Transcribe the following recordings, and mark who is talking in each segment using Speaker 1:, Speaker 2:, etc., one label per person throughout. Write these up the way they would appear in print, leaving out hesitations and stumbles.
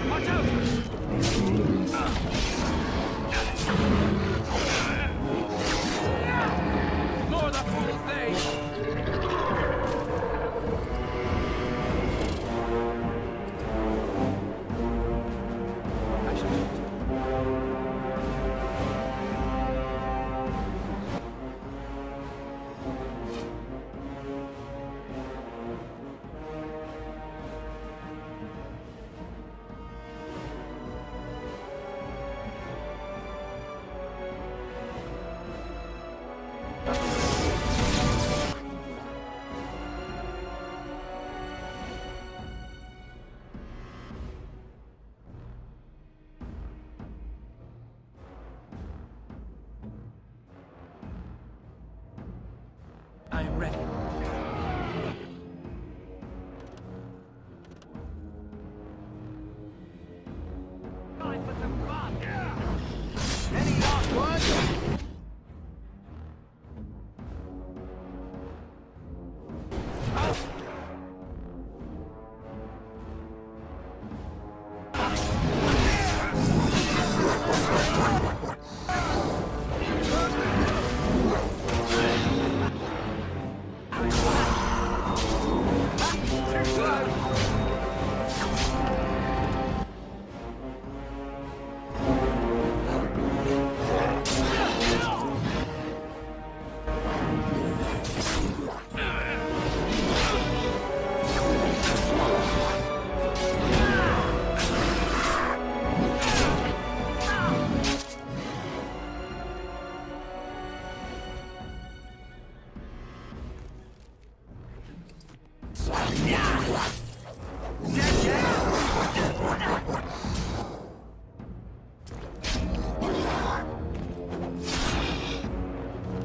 Speaker 1: Watch out! More the fool's day! I am ready. Time for some fun! Any last words?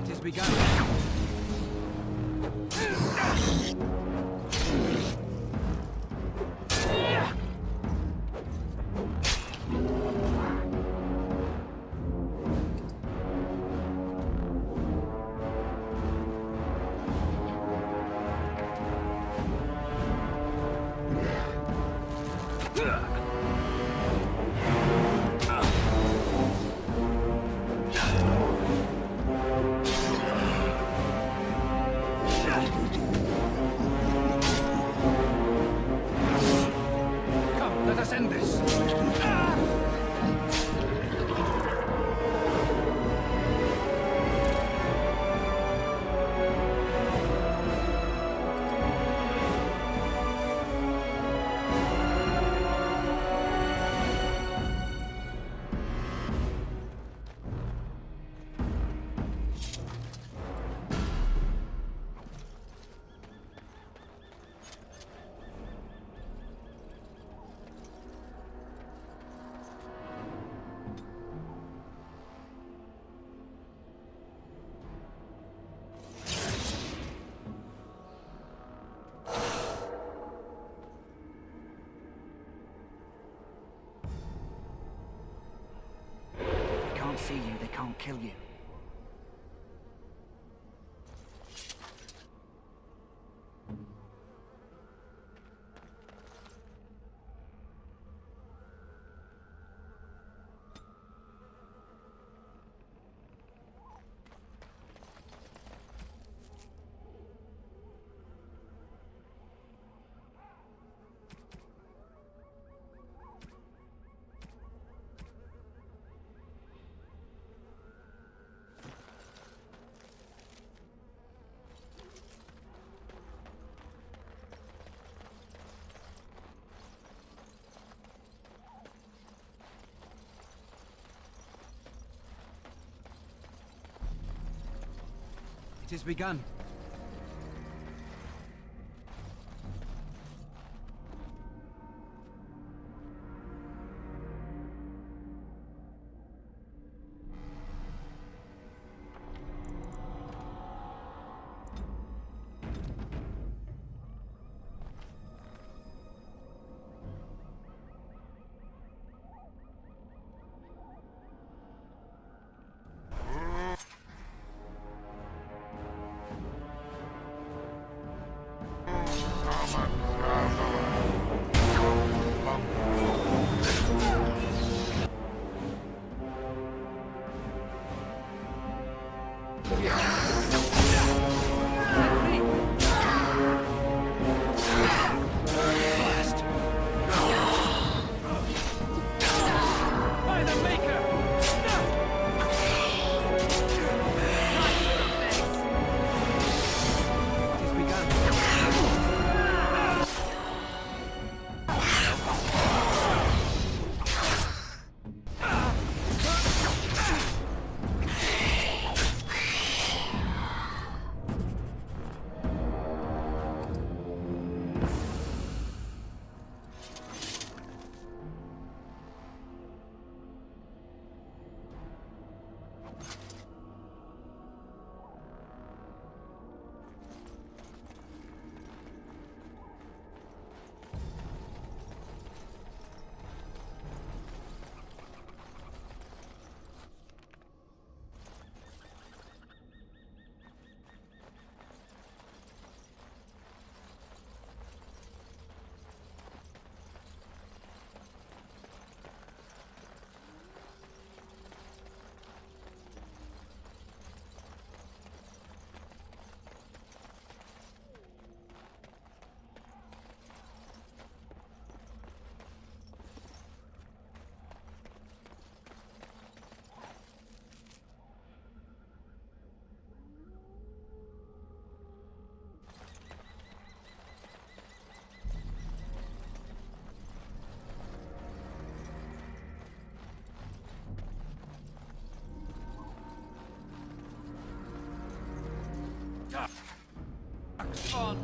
Speaker 1: It has begun. Come, let us end this. They can't see you, they can't kill you. It has begun. Blast! By the Maker! It has begun. On.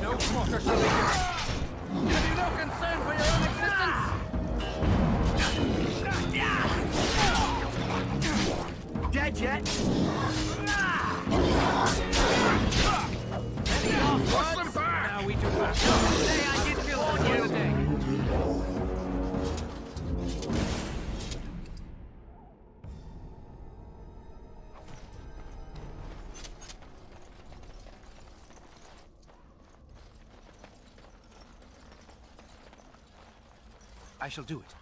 Speaker 1: No quarter shall be given. Have you no concern for your own existence? Dead yet? Any last words? Now we do battle. Say I did kill on you today. I shall do it.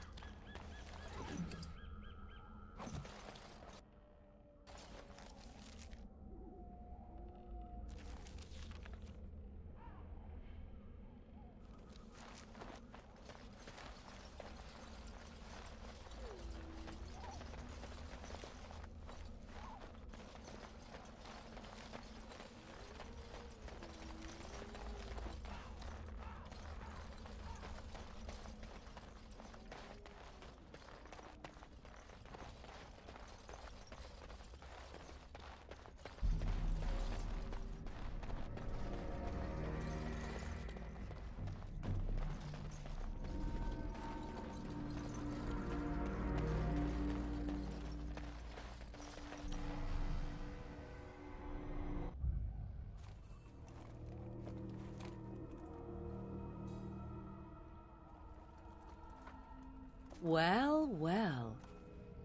Speaker 2: Well, well.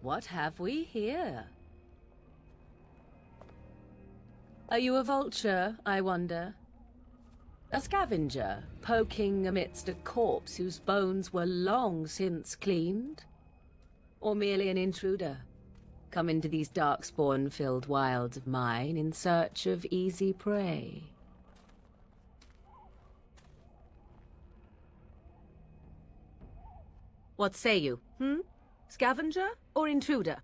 Speaker 2: What have we here? Are you a vulture, I wonder? A scavenger, poking amidst a corpse whose bones were long since cleaned? Or merely an intruder, come into these darkspawn-filled wilds of mine in search of easy prey? What say you, Scavenger or intruder?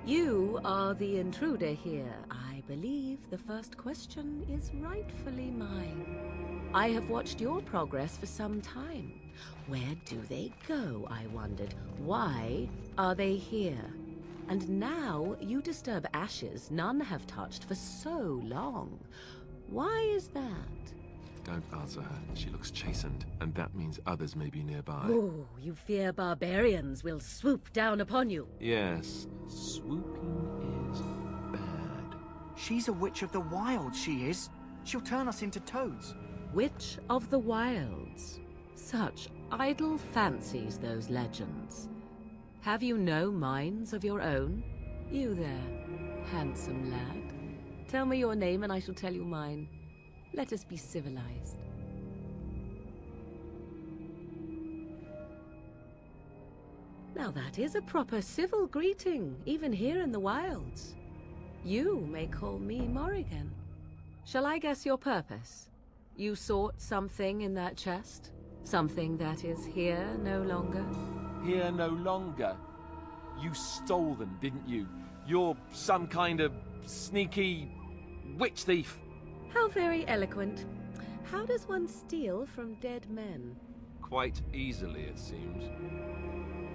Speaker 2: You are the intruder here. I believe the first question is rightfully mine. I have watched your progress for some time. Where do they go, I wondered? Why are they here? And now you disturb ashes none have touched for so long. Why is that?
Speaker 3: Don't answer her. She looks chastened, and that means others may be nearby.
Speaker 2: Oh, you fear barbarians will swoop down upon you.
Speaker 3: Yes, swooping is bad.
Speaker 4: She's a witch of the wilds, she is. She'll turn us into toads.
Speaker 2: Witch of the Wilds. Such idle fancies, those legends. Have you no minds of your own? You there, handsome lad. Tell me your name and I shall tell you mine. Let us be civilized. Now that is a proper civil greeting, even here in the wilds. You may call me Morrigan. Shall I guess your purpose? You sought something in that chest? Something that is here no longer?
Speaker 3: Here no longer. You stole them, didn't you? You're some kind of sneaky witch thief.
Speaker 2: How very eloquent. How does one steal from dead men?
Speaker 3: Quite easily, it seems.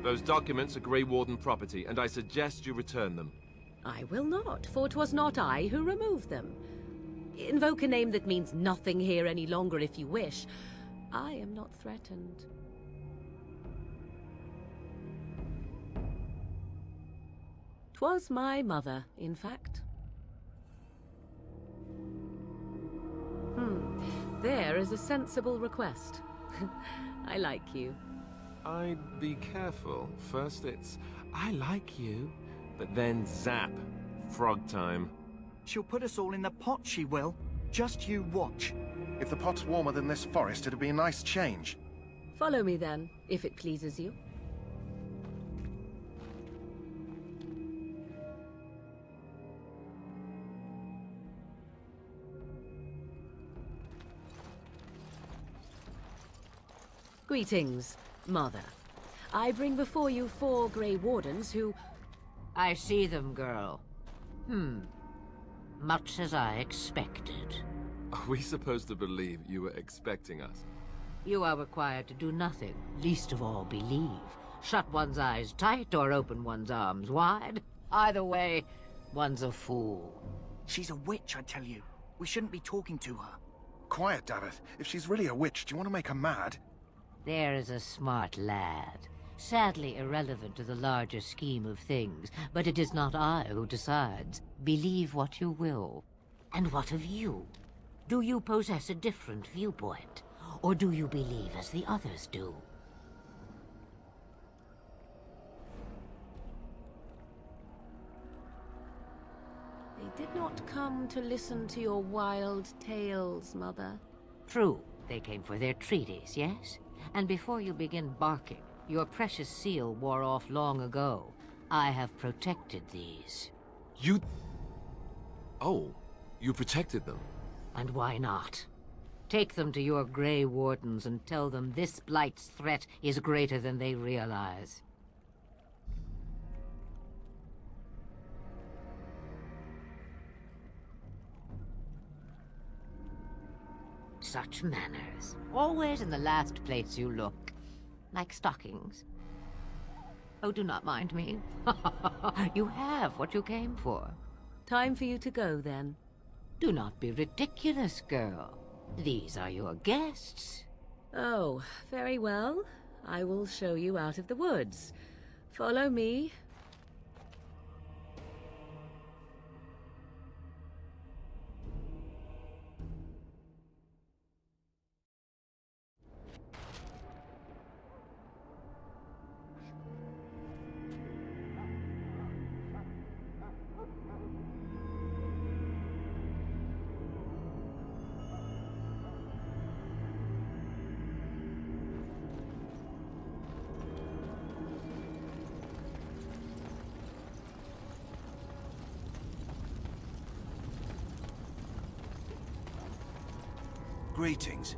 Speaker 3: Those documents are Grey Warden property, and I suggest you return them.
Speaker 2: I will not, for 'twas not I who removed them. Invoke a name that means nothing here any longer if you wish. I am not threatened. 'Twas my mother, in fact. There is a sensible request. I like you.
Speaker 3: I'd be careful. First it's, I like you, but then zap. Frog time.
Speaker 4: She'll put us all in the pot, she will. Just you watch.
Speaker 5: If the pot's warmer than this forest, it'll be a nice change.
Speaker 2: Follow me then, if it pleases you. Greetings, Mother. I bring before you 4 Grey Wardens who...
Speaker 6: I see them, girl. Much as I expected.
Speaker 3: Are we supposed to believe you were expecting us?
Speaker 6: You are required to do nothing, least of all believe. Shut one's eyes tight or open one's arms wide. Either way, one's a fool.
Speaker 4: She's a witch, I tell you. We shouldn't be talking to her.
Speaker 5: Quiet, Davith. If she's really a witch, do you want to make her mad?
Speaker 6: There is a smart lad. Sadly irrelevant to the larger scheme of things, but it is not I who decides. Believe what you will. And what of you? Do you possess a different viewpoint? Or do you believe as the others do?
Speaker 2: They did not come to listen to your wild tales, Mother.
Speaker 6: True, they came for their treaties, yes? And before you begin barking, your precious seal wore off long ago. I have protected these.
Speaker 3: You... Oh, you protected them.
Speaker 6: And why not? Take them to your Grey Wardens and tell them this Blight's threat is greater than they realize. Such manners. Always in the last place you look. Like stockings. Oh, do not mind me. You have what you came for.
Speaker 2: Time for you to go, then.
Speaker 6: Do not be ridiculous, girl. These are your guests.
Speaker 2: Oh, very well. I will show you out of the woods. Follow me.
Speaker 7: Greetings.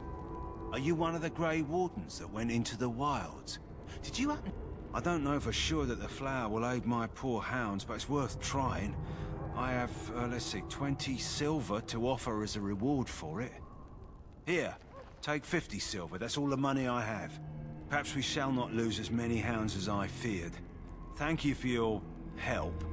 Speaker 7: Are you one of the Grey Wardens that went into the wilds? Did you happen... I don't know for sure that the flower will aid my poor hounds, but it's worth trying. I have, let's see, 20 silver to offer as a reward for it. Here, take 50 silver. That's all the money I have. Perhaps we shall not lose as many hounds as I feared. Thank you for your help.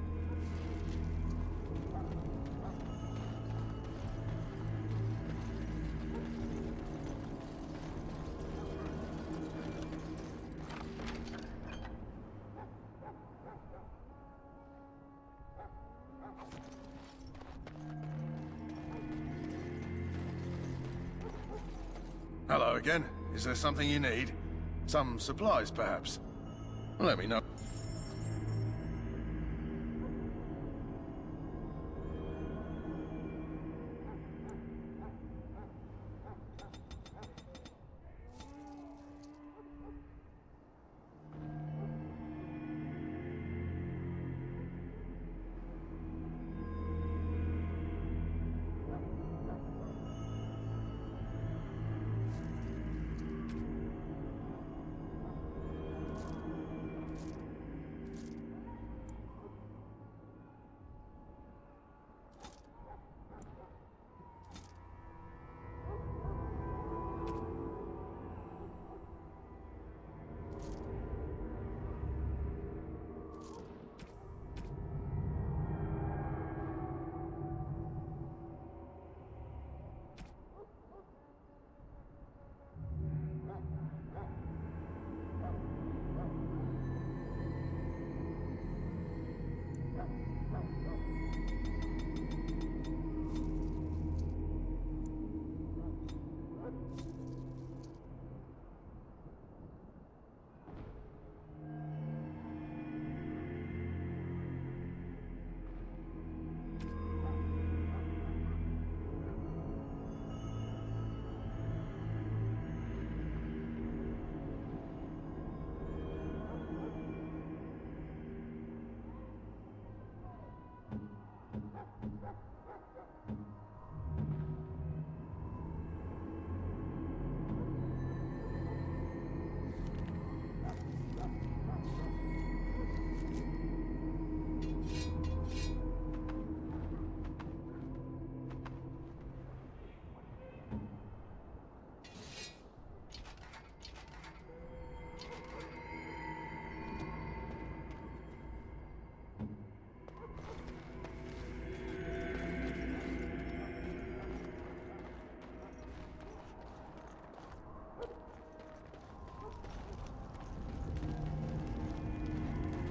Speaker 5: Hello again. Is there something you need? Some supplies, perhaps? Let me know.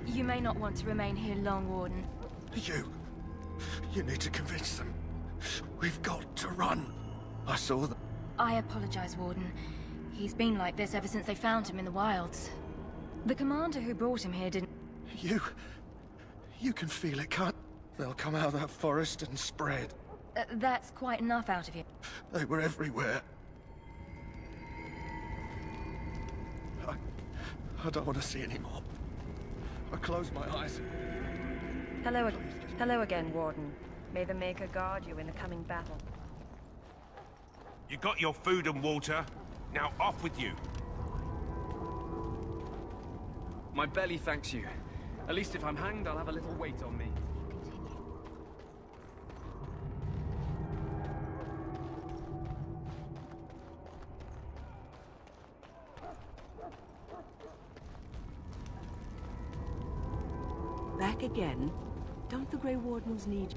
Speaker 8: You may not want to remain here long, Warden.
Speaker 5: You need to convince them. We've got to run. I saw them.
Speaker 8: I apologize, Warden. He's been like this ever since they found him in the wilds. The commander who brought him here didn't...
Speaker 5: You can feel it, can't? They'll come out of that forest and spread.
Speaker 8: That's quite enough out of you.
Speaker 5: They were everywhere. I don't want to see any more. I close my eyes.
Speaker 8: Hello again, Warden. May the Maker guard you in the coming battle.
Speaker 9: You got your food and water. Now off with you.
Speaker 1: My belly thanks you. At least if I'm hanged, I'll have a little weight on me.
Speaker 10: Back again? Don't the Grey Wardens need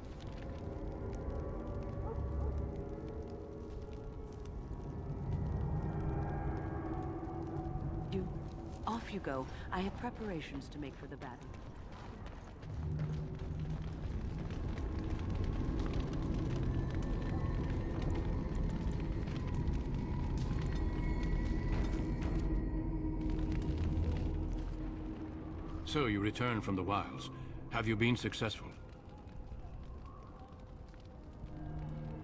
Speaker 10: you? Off you go. I have preparations to make for the battle.
Speaker 11: So you returned from the wilds. Have you been successful?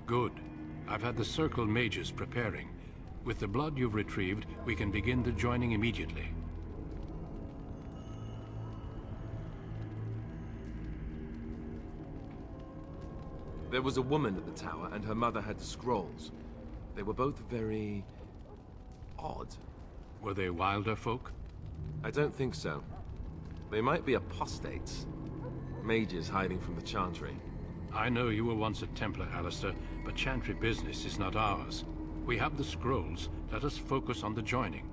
Speaker 11: Good. I've had the Circle mages preparing. With the blood you've retrieved, we can begin the joining immediately.
Speaker 3: There was a woman at the tower, and her mother had scrolls. They were both very... odd.
Speaker 11: Were they wilder folk?
Speaker 3: I don't think so. They might be apostates. Mages hiding from the Chantry.
Speaker 11: I know you were once a Templar, Alistair, but Chantry business is not ours. We have the scrolls. Let us focus on the joining.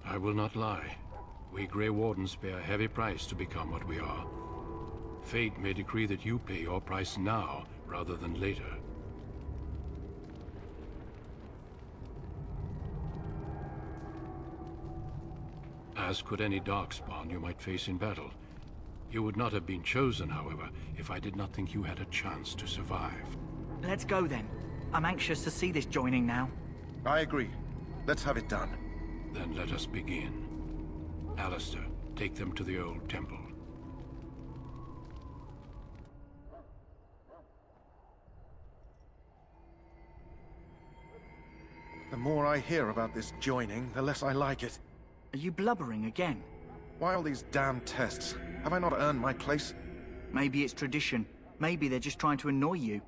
Speaker 11: I will not lie. We Grey Wardens pay a heavy price to become what we are. Fate may decree that you pay your price now, rather than later. As could any Darkspawn you might face in battle. You would not have been chosen, however, if I did not think you had a chance to survive.
Speaker 4: Let's go then. I'm anxious to see this joining now.
Speaker 5: I agree. Let's have it done.
Speaker 11: Then let us begin. Alistair, take them to the old temple.
Speaker 5: The more I hear about this joining, the less I like it.
Speaker 4: Are you blubbering again?
Speaker 5: Why all these damn tests? Have I not earned my place?
Speaker 4: Maybe it's tradition. Maybe they're just trying to annoy you.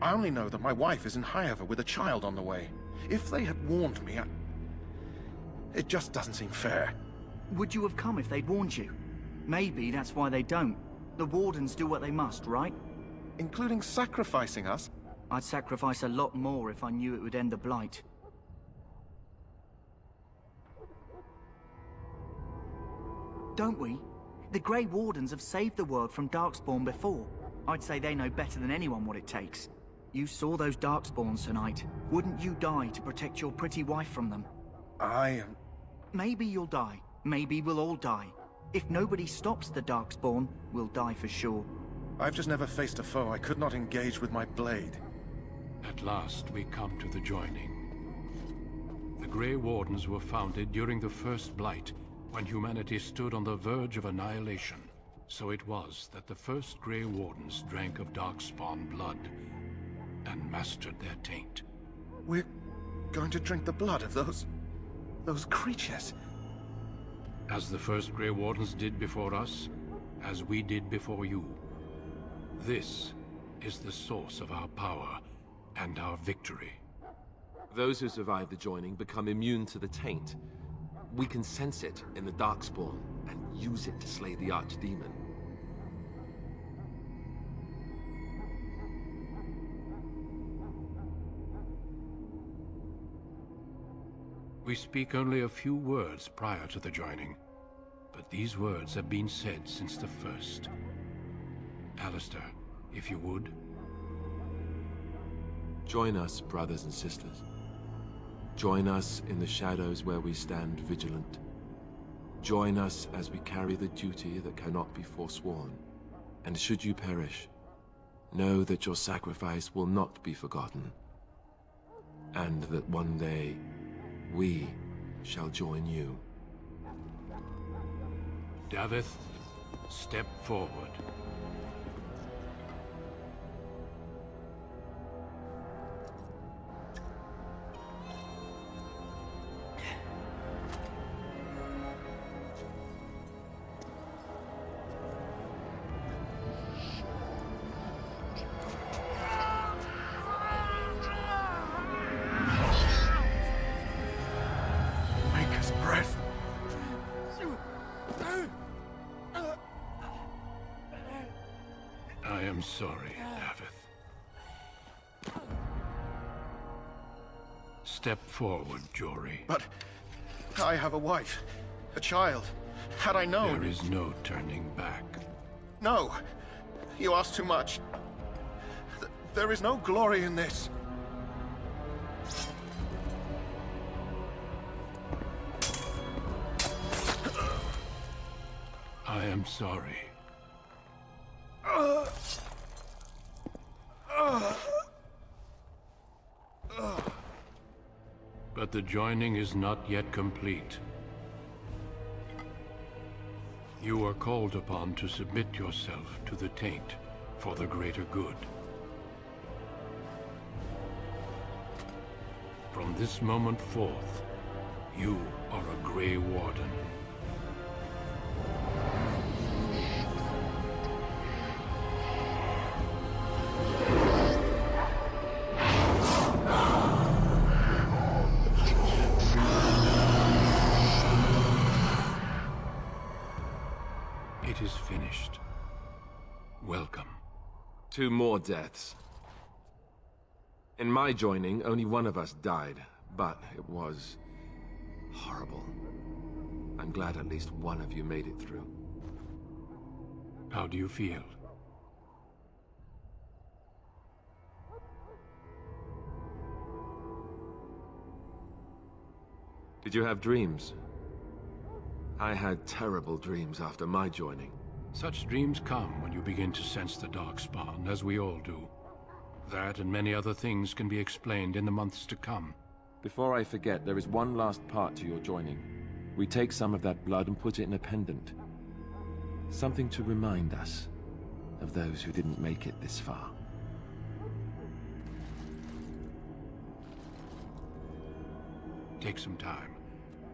Speaker 5: I only know that my wife is in Highover with a child on the way. If they had warned me, it just doesn't seem fair.
Speaker 4: Would you have come if they'd warned you? Maybe that's why they don't. The Wardens do what they must, right?
Speaker 5: Including sacrificing us?
Speaker 4: I'd sacrifice a lot more if I knew it would end the Blight. Don't we? The Grey Wardens have saved the world from Darkspawn before. I'd say they know better than anyone what it takes. You saw those Darkspawns tonight. Wouldn't you die to protect your pretty wife from them?
Speaker 5: Maybe
Speaker 4: you'll die. Maybe we'll all die. If nobody stops the Darkspawn, we'll die for sure.
Speaker 5: I've just never faced a foe I could not engage with my blade.
Speaker 11: At last we come to the joining. The Grey Wardens were founded during the First Blight, when humanity stood on the verge of annihilation. So it was that the first Grey Wardens drank of Darkspawn blood and mastered their taint.
Speaker 5: We're going to drink the blood of those creatures.
Speaker 11: As the first Grey Wardens did before us, as we did before you. This is the source of our power and our victory.
Speaker 3: Those who survive the joining become immune to the taint. We can sense it in the Darkspawn and use it to slay the Archdemon.
Speaker 11: We speak only a few words prior to the joining, but these words have been said since the first. Alistair, if you would.
Speaker 3: Join us, brothers and sisters. Join us in the shadows where we stand vigilant. Join us as we carry the duty that cannot be forsworn. And should you perish, know that your sacrifice will not be forgotten. And that one day, we shall join you.
Speaker 11: Davith, step forward. I am sorry, Davith. Step forward, Jory.
Speaker 5: But I have a wife, a child. Had I known...
Speaker 11: There is no turning back.
Speaker 5: No! You ask too much. There is no glory in this.
Speaker 11: I am sorry. But the joining is not yet complete. You are called upon to submit yourself to the taint for the greater good. From this moment forth, you are a Grey Warden.
Speaker 3: 2 more deaths. In my joining, only one of us died, but it was horrible. I'm glad at least one of you made it through.
Speaker 11: How do you feel?
Speaker 3: Did you have dreams? I had terrible dreams after my joining.
Speaker 11: Such dreams come when you begin to sense the Darkspawn, as we all do. That and many other things can be explained in the months to come.
Speaker 3: Before I forget, there is one last part to your joining. We take some of that blood and put it in a pendant. Something to remind us of those who didn't make it this far.
Speaker 11: Take some time.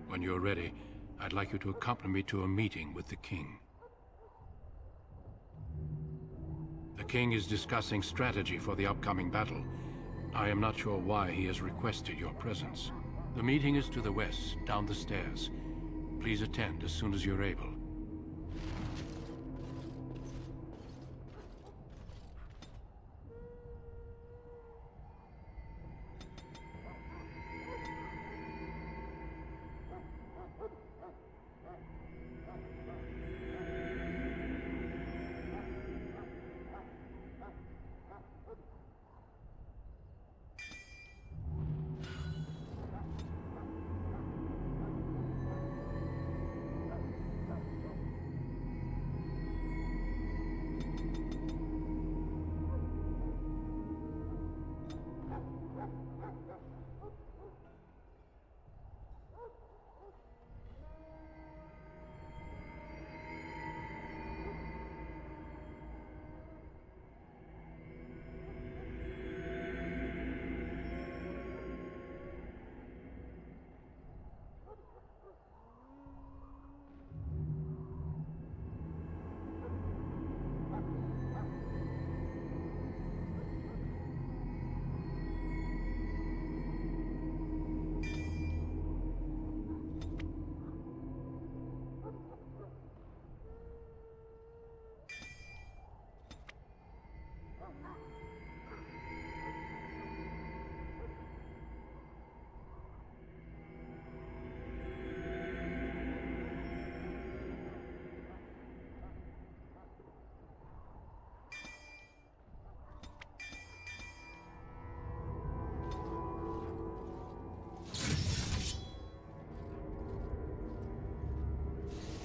Speaker 11: When you're ready, I'd like you to accompany me to a meeting with the King. The King is discussing strategy for the upcoming battle. I am not sure why he has requested your presence. The meeting is to the west, down the stairs. Please attend as soon as you're able.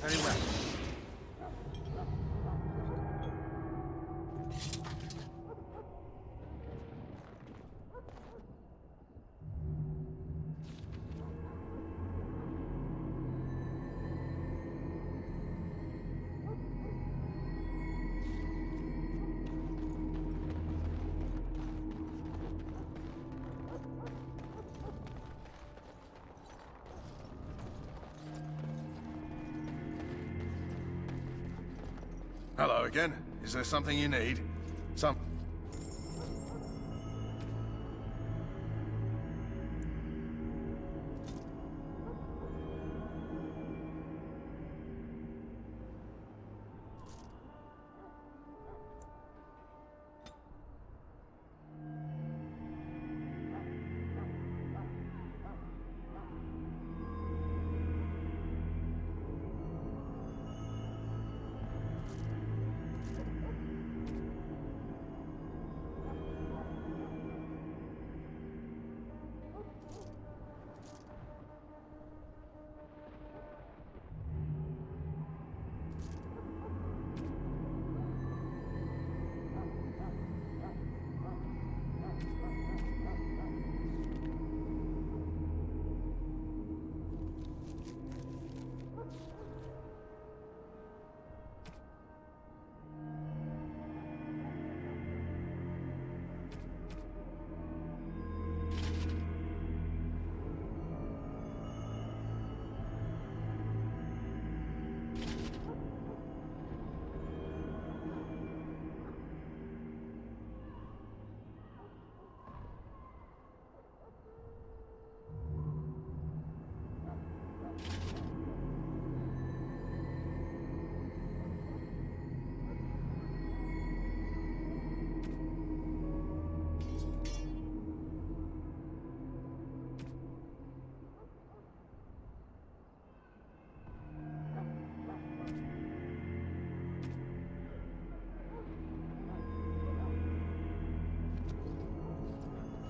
Speaker 1: Very well.
Speaker 5: Hello again. Is there something you need?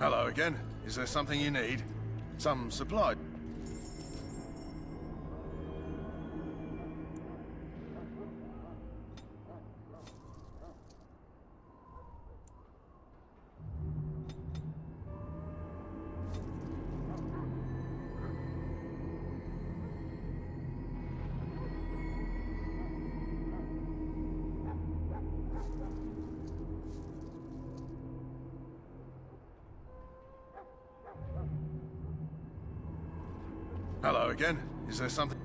Speaker 5: Hello again. Is there something you need? Some supply? Hello again. Is there something?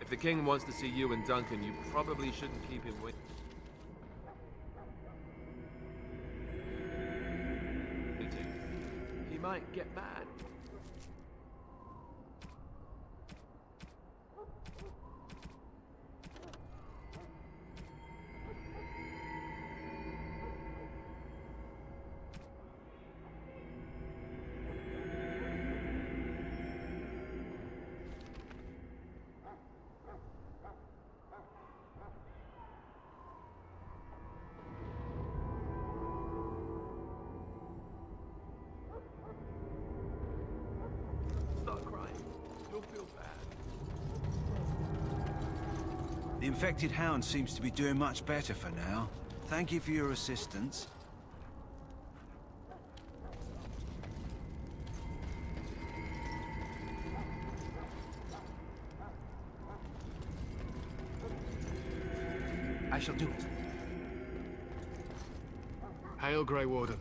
Speaker 3: If the king wants to see you and Duncan, you probably shouldn't keep him waiting. He might get mad.
Speaker 7: The infected hound seems to be doing much better for now. Thank you for your assistance.
Speaker 1: I shall do it.
Speaker 11: Hail, Grey Warden.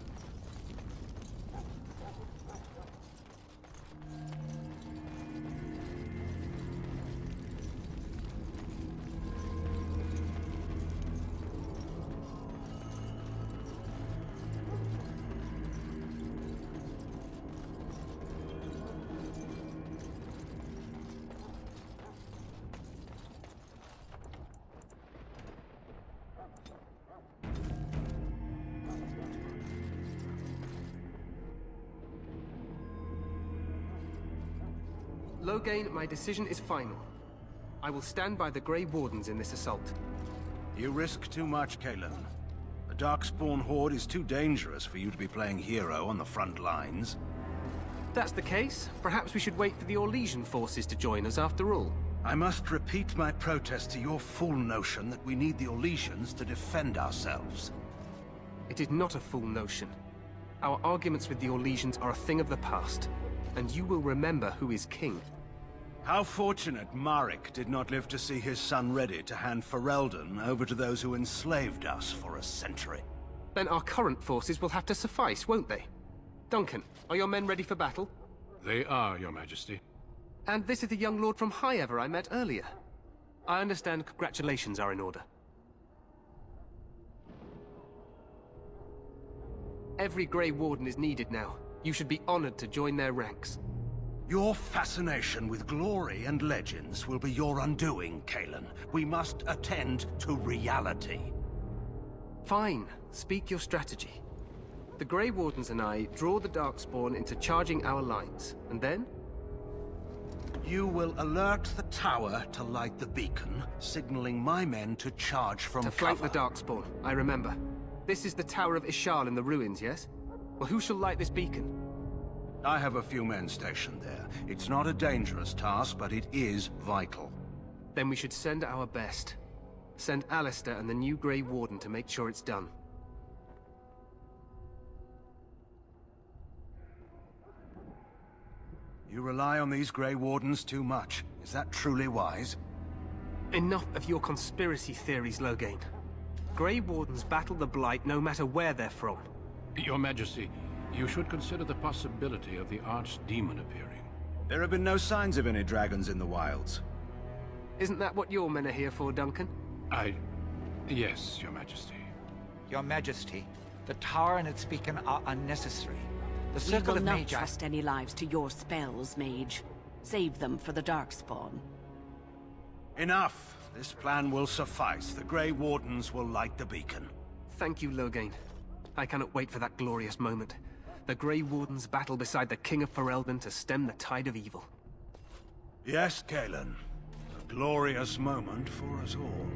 Speaker 1: Loghain, my decision is final. I will stand by the Grey Wardens in this assault.
Speaker 7: You risk too much, Cailan. The Darkspawn Horde is too dangerous for you to be playing hero on the front lines.
Speaker 1: If that's the case, perhaps we should wait for the Orlesian forces to join us after all.
Speaker 7: I must repeat my protest to your fool notion that we need the Orlesians to defend ourselves.
Speaker 1: It is not a fool notion. Our arguments with the Orlesians are a thing of the past, and you will remember who is king.
Speaker 7: How fortunate Marek did not live to see his son ready to hand Ferelden over to those who enslaved us for a century.
Speaker 1: Then our current forces will have to suffice, won't they? Duncan, are your men ready for battle?
Speaker 11: They are, Your Majesty.
Speaker 1: And this is the young lord from Highever I met earlier. I understand congratulations are in order. Every Grey Warden is needed now. You should be honored to join their ranks.
Speaker 7: Your fascination with glory and legends will be your undoing, Cailan. We must attend to reality.
Speaker 1: Fine. Speak your strategy. The Grey Wardens and I draw the Darkspawn into charging our lines, and then?
Speaker 7: You will alert the tower to light the beacon, signaling my men to charge from cover.
Speaker 1: To flank the Darkspawn, I remember. This is the Tower of Ishal in the ruins, yes? Well, who shall light this beacon?
Speaker 7: I have a few men stationed there. It's not a dangerous task, but it is vital.
Speaker 1: Then we should send our best. Send Alistair and the new Grey Warden to make sure it's done.
Speaker 7: You rely on these Grey Wardens too much. Is that truly wise?
Speaker 1: Enough of your conspiracy theories, Loghain. Grey Wardens battle the Blight no matter where they're from.
Speaker 11: Your Majesty, you should consider the possibility of the Archdemon appearing.
Speaker 7: There have been no signs of any dragons in the wilds.
Speaker 1: Isn't that what your men are here for, Duncan?
Speaker 11: Yes, Your Majesty.
Speaker 12: Your Majesty, the tower and its beacon are unnecessary. The
Speaker 10: We
Speaker 12: Circle
Speaker 10: will
Speaker 12: of
Speaker 10: not
Speaker 12: Magi...
Speaker 10: trust any lives to your spells, Mage. Save them for the Darkspawn.
Speaker 7: Enough! This plan will suffice. The Grey Wardens will light the beacon.
Speaker 1: Thank you, Loghain. I cannot wait for that glorious moment. The Grey Wardens battle beside the King of Ferelden to stem the tide of evil.
Speaker 7: Yes, Galen. A glorious moment for us all.